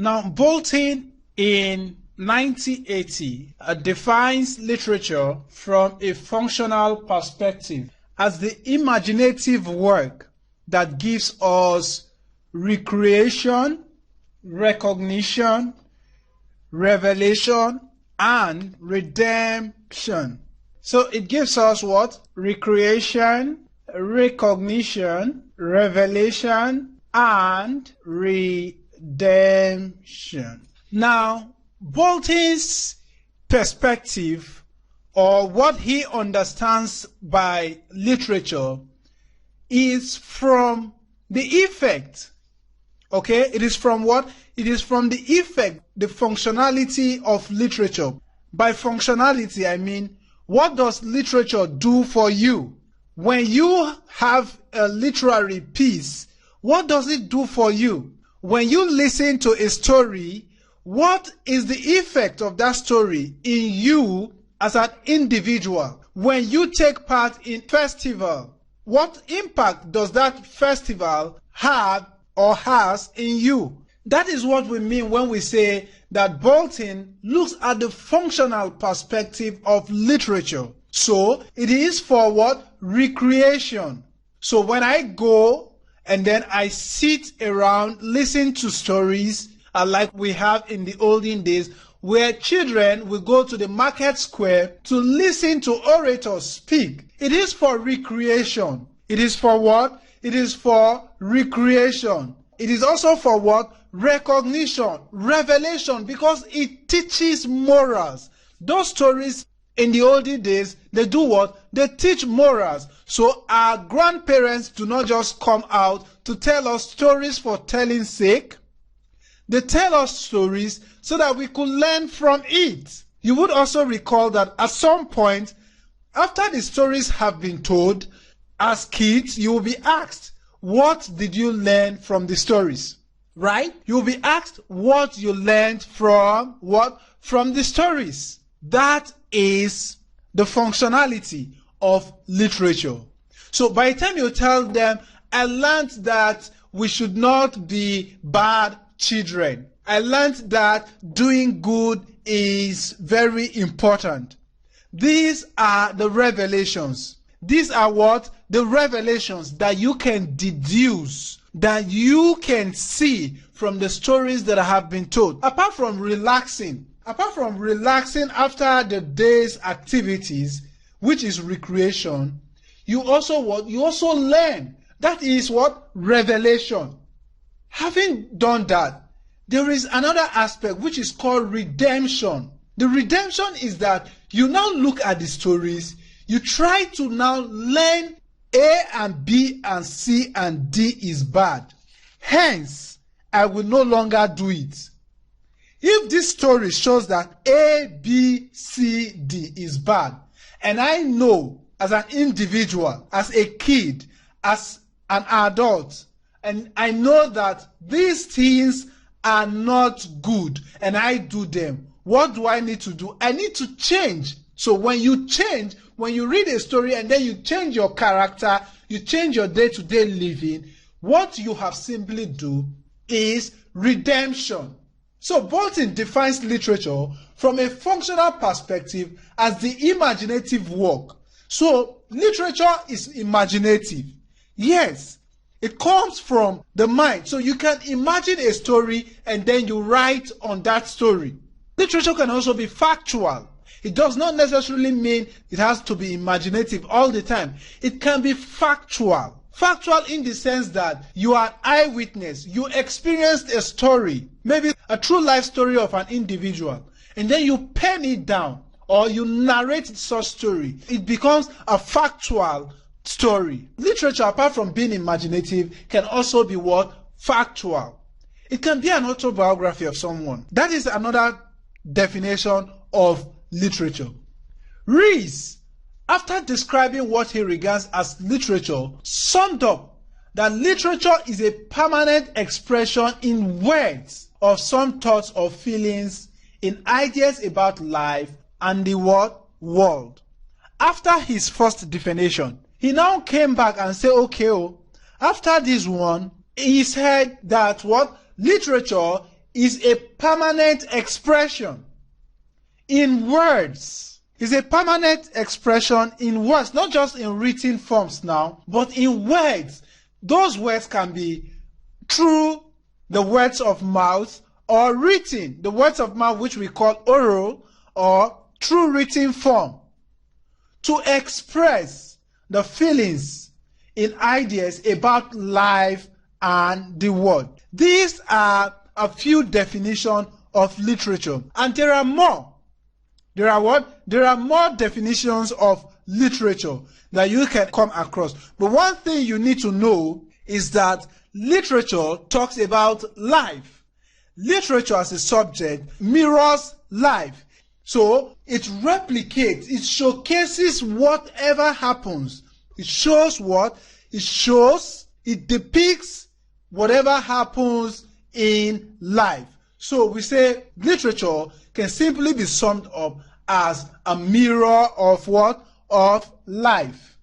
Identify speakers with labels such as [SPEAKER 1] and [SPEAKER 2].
[SPEAKER 1] Now, Bolton in 1980 defines literature from a functional perspective as the imaginative work that gives us recreation, recognition, revelation, and redemption. So it gives us what? Recreation, recognition, revelation, and redemption. Now, Bolton's perspective, or what he understands by literature, is from the effect. Okay, it is from what? It is from the effect, the functionality of literature. By functionality, I mean, what does literature do for you? When you have a literary piece, what does it do for you? When you listen to a story, what is the effect of that story in you as an individual? When you take part in festival, what impact does that festival have or has in you? That is what we mean when we say that Bolton looks at the functional perspective of literature. So it is for what? Recreation. So when I go and then I sit around, listen to stories, like we have in the olden days, where children will go to the market square to listen to orators speak. It is for recreation. It is for what? It is for recreation. It is also for what? Recognition, revelation, because it teaches morals. Those stories in the olden days, they do what? They teach morals. So our grandparents do not just come out to tell us stories for telling's sake. They tell us stories so that we could learn from it. You would also recall that at some point, after the stories have been told, as kids, you will be asked, what did you learn from the stories? Right? You will be asked what you learned from what? From the stories. That is the functionality of literature. So by the time you tell them, I learned that we should not be bad children. I learned that doing good is very important. These are the revelations. These are what? The revelations that you can deduce, that you can see from the stories that have been told. Apart from relaxing after the day's activities, which is recreation, you also what? You also learn. That is what? Revelation. Having done that, there is another aspect which is called redemption. The redemption is that you now look at the stories, you try to now learn A and B and C and D is bad. Hence, I will no longer do it. If this story shows that A, B, C, D is bad, and I know as an individual, as a kid, as an adult, and I know that these things are not good, and I do them, what do I need to do? I need to change. So when you change, when you read a story and then you change your character, you change your day-to-day living, what you have simply do is redemption. So Bolton defines literature from a functional perspective as the imaginative work. So literature is imaginative. Yes, it comes from the mind. So you can imagine a story and then you write on that story. Literature can also be factual. It does not necessarily mean it has to be imaginative all the time. It can be factual. Factual in the sense that you are an eyewitness. You experienced a story, maybe a true life story of an individual, and then you pen it down or you narrate such story. It becomes a factual story. Literature, apart from being imaginative, can also be what? Factual. It can be an autobiography of someone. That is another definition of literature. Rees, after describing what he regards as literature, summed up that literature is a permanent expression in words of some thoughts or feelings, in ideas about life and the world. After his first definition, he now came back and said, okay, after this one, he said that what? Literature is a permanent expression in words. It's a permanent expression in words, not just in written forms now, but in words. Those words can be through the words of mouth or written, the words of mouth which we call oral, or through written form, to express the feelings in ideas about life and the world. These are a few definitions of literature, and there are more. There are what? There are more definitions of literature that you can come across. But one thing you need to know is that literature talks about life. Literature as a subject mirrors life. So it replicates, it showcases whatever happens. It shows what? It depicts whatever happens in life. So we say literature can simply be summed up as a mirror of what? Of life.